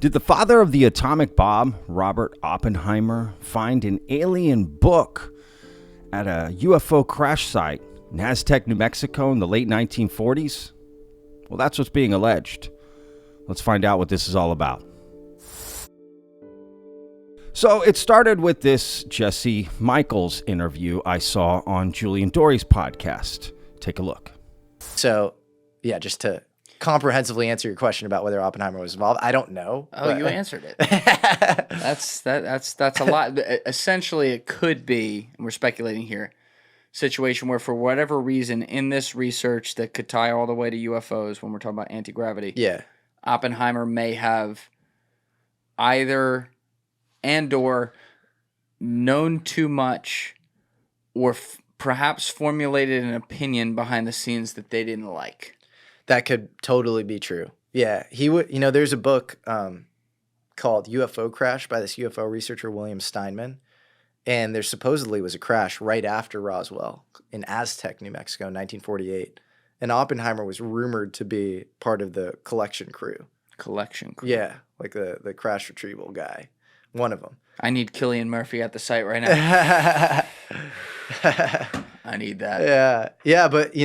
Did the father of the atomic bomb, Robert Oppenheimer, find an alien book at a UFO crash site in Aztec, New Mexico in the late 1940s? Well, that's what's being alleged. Let's find out what this is all about. So it started with this Jesse Michaels interview I saw on Julian Dory's podcast. Take a look. So, yeah, just to comprehensively answer your question about whether Oppenheimer was involved, I don't know. Oh, you answered it. That's a lot. Essentially, it could be, and we're speculating here, situation where for whatever reason in this research that could tie all the way to UFOs when we're talking about anti-gravity, Yeah. Oppenheimer may have either and or known too much or perhaps formulated an opinion behind the scenes that they didn't like. That could totally be true. Yeah. He would, there's a book called UFO Crash by this UFO researcher, William Steinman. And there supposedly was a crash right after Roswell in Aztec, New Mexico in 1948. And Oppenheimer was rumored to be part of the collection crew. Collection crew. Yeah, like the crash retrieval guy. One of them. I need Cillian Murphy at the site right now. I need that. Yeah, but,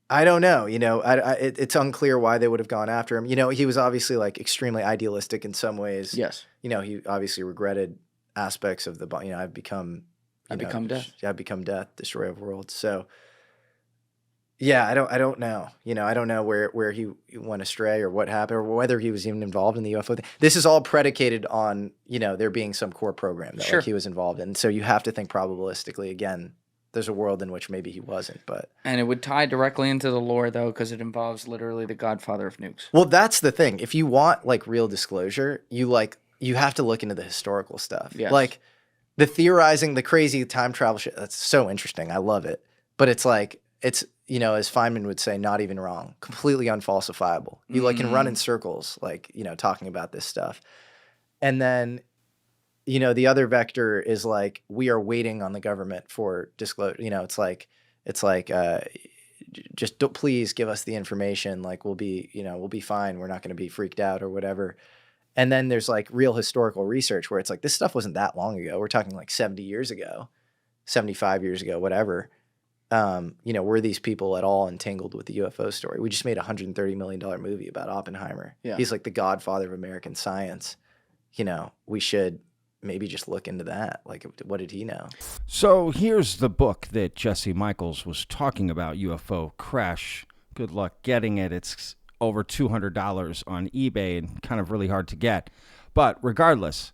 I don't know. It's unclear why they would have gone after him. He was obviously like extremely idealistic in some ways. Yes. He obviously regretted aspects of the, I've become death. Yeah, I've become death, destroyer of worlds. So, yeah, I don't know. I don't know where he went astray or what happened or whether he was even involved in the UFO thing. This is all predicated on, there being some core program that Sure. he was involved in. So you have to think probabilistically. Again, there's a world in which maybe he wasn't, but. And it would tie directly into the lore, though, because it involves literally the godfather of nukes. Well, that's the thing. If you want like real disclosure, you have to look into the historical stuff. Yes. Like the theorizing, the crazy time travel shit. That's so interesting. I love it. But it's like, as Feynman would say, not even wrong, completely unfalsifiable. You can run in circles, talking about this stuff. And then, the other vector is like, we are waiting on the government for disclosure. It's like, just don't, please give us the information. Like we'll be fine. We're not going to be freaked out or whatever. And then there's like real historical research where it's like, this stuff wasn't that long ago. We're talking like 70 years ago, 75 years ago, whatever. Were these people at all entangled with the UFO story? We just made a $130 million movie about Oppenheimer. Yeah. He's like the godfather of American science. We should maybe just look into that. Like, what did he know? So here's the book that Jesse Michaels was talking about, UFO Crash. Good luck getting it. It's over $200 on eBay and kind of really hard to get. But regardless,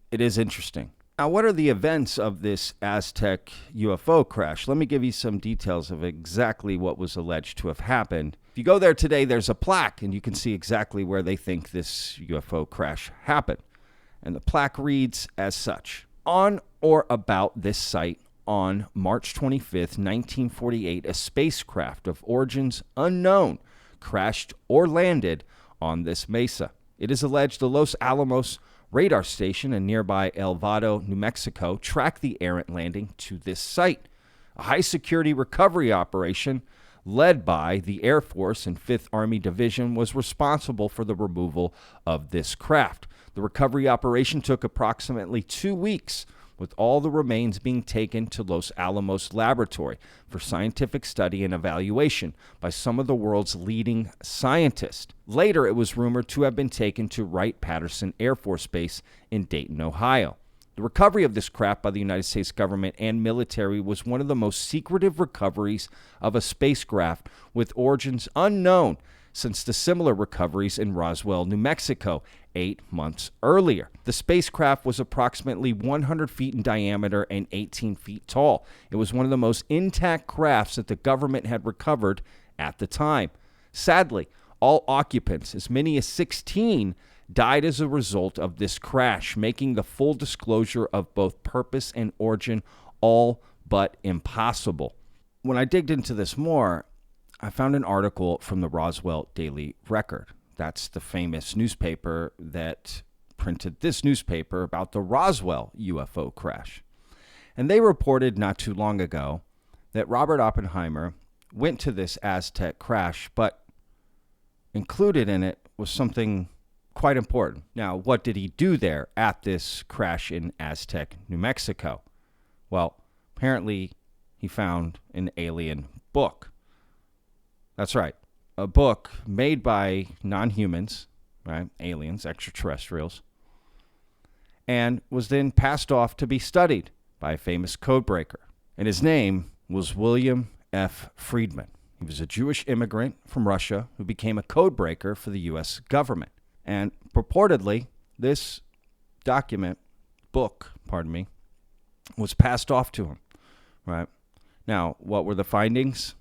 it is interesting. Now, what are the events of this Aztec UFO crash? Let me give you some details of exactly what was alleged to have happened. If you go there today, there's a plaque, and you can see exactly where they think this UFO crash happened. And the plaque reads as such: on or about this site on March 25th, 1948, a spacecraft of origins unknown crashed or landed on this mesa. It is alleged the Los Alamos radar station in nearby El Vado, New Mexico, tracked the errant landing to this site. A high-security recovery operation led by the Air Force and 5th Army Division was responsible for the removal of this craft. The recovery operation took approximately 2 weeks, with all the remains being taken to Los Alamos Laboratory for scientific study and evaluation by some of the world's leading scientists. Later, it was rumored to have been taken to Wright-Patterson Air Force Base in Dayton, Ohio. The recovery of this craft by the United States government and military was one of the most secretive recoveries of a spacecraft with origins unknown since the similar recoveries in Roswell, New Mexico, 8 months earlier. The spacecraft was approximately 100 feet in diameter and 18 feet tall. It was one of the most intact crafts that the government had recovered at the time. Sadly, all occupants, as many as 16, died as a result of this crash, making the full disclosure of both purpose and origin all but impossible. When I digged into this more, I found an article from the Roswell Daily Record. That's the famous newspaper that printed this newspaper about the Roswell UFO crash. And they reported not too long ago that Robert Oppenheimer went to this Aztec crash, but included in it was something quite important. Now, what did he do there at this crash in Aztec, New Mexico? Well, apparently he found an alien book. That's right. A book made by non-humans, right? Aliens, extraterrestrials, and was then passed off to be studied by a famous codebreaker. And his name was William F. Friedman. He was a Jewish immigrant from Russia who became a codebreaker for the U.S. government. And purportedly, this book, was passed off to him, right? Now, what were the findings?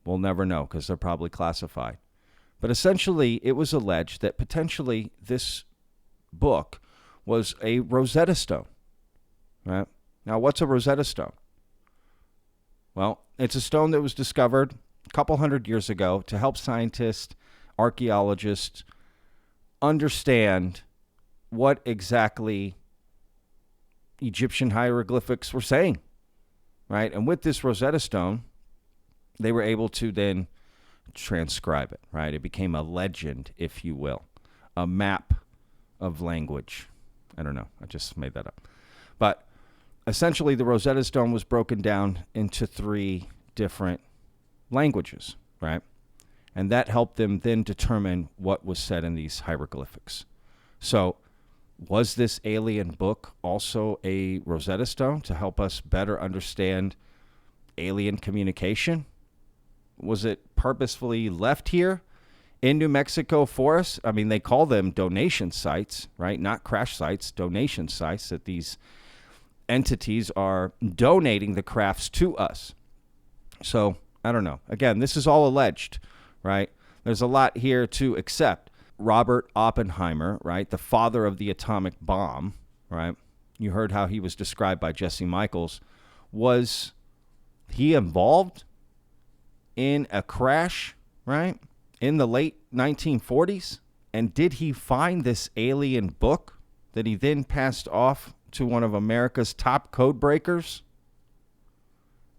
We'll never know because they're probably classified. But essentially, it was alleged that potentially this book was a Rosetta Stone, right? Now, what's a Rosetta Stone? Well, it's a stone that was discovered a couple hundred years ago to help scientists, archaeologists understand what exactly Egyptian hieroglyphics were saying, right? And with this Rosetta Stone, they were able to then transcribe it, right? It became a legend, if you will, a map of language. I don't know. I just made that up. But essentially, the Rosetta Stone was broken down into 3 different languages, right? And that helped them then determine what was said in these hieroglyphics. So was this alien book also a Rosetta Stone to help us better understand alien communication? Was it purposefully left here in New Mexico for us? I mean, they call them donation sites, right? Not crash sites, donation sites that these entities are donating the crafts to us. So, I don't know. Again, this is all alleged, right? There's a lot here to accept. Robert Oppenheimer, right, the father of the atomic bomb, right? You heard how he was described by Jesse Michaels. Was he involved in a crash, right, in the late 1940s? And did he find this alien book that he then passed off to one of America's top code breakers?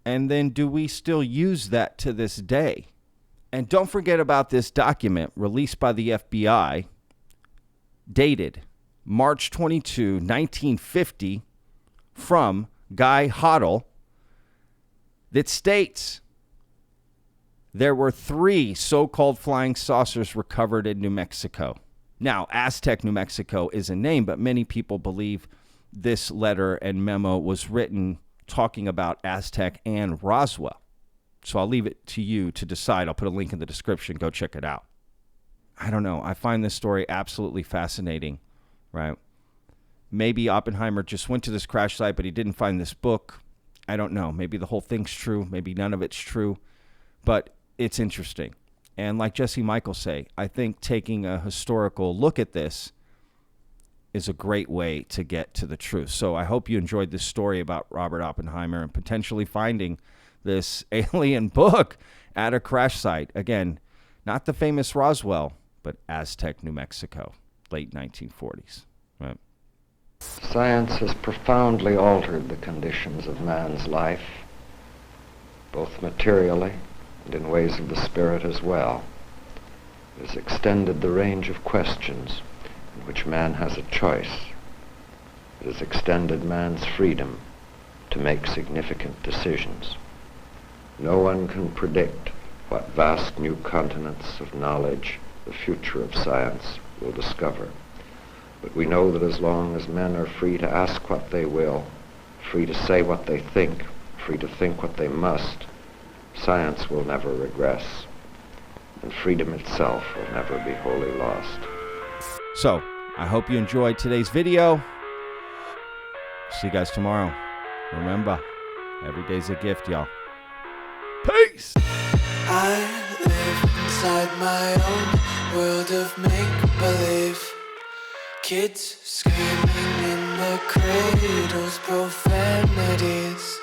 And then do we still use that to this day? And don't forget about this document released by the FBI, dated March 22, 1950, from Guy Hoddle, that states there were 3 so-called flying saucers recovered in New Mexico. Now, Aztec, New Mexico is a name, but many people believe this letter and memo was written talking about Aztec and Roswell. So I'll leave it to you to decide. I'll put a link in the description. Go check it out. I don't know. I find this story absolutely fascinating, right? Maybe Oppenheimer just went to this crash site, but he didn't find this book. I don't know. Maybe the whole thing's true. Maybe none of it's true. But it's interesting. And like Jesse Michaels say, I think taking a historical look at this is a great way to get to the truth. So I hope you enjoyed this story about Robert Oppenheimer and potentially finding this alien book at a crash site. Again, not the famous Roswell, but Aztec, New Mexico, late 1940s. Right. Science has profoundly altered the conditions of man's life, both materially and in ways of the spirit as well. It has extended the range of questions in which man has a choice. It has extended man's freedom to make significant decisions. No one can predict what vast new continents of knowledge the future of science will discover. But we know that as long as men are free to ask what they will, free to say what they think, free to think what they must, science will never regress, and freedom itself will never be wholly lost. So, I hope you enjoyed today's video. See you guys tomorrow. Remember, every day's a gift, y'all. Peace! I live inside my own world of make-believe. Kids screaming in the cradles, profanities.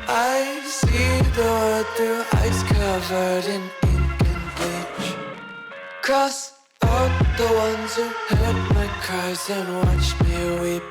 I see the world through ice covered in ink and bleach. Cross out the ones who heard my cries and watched me weep.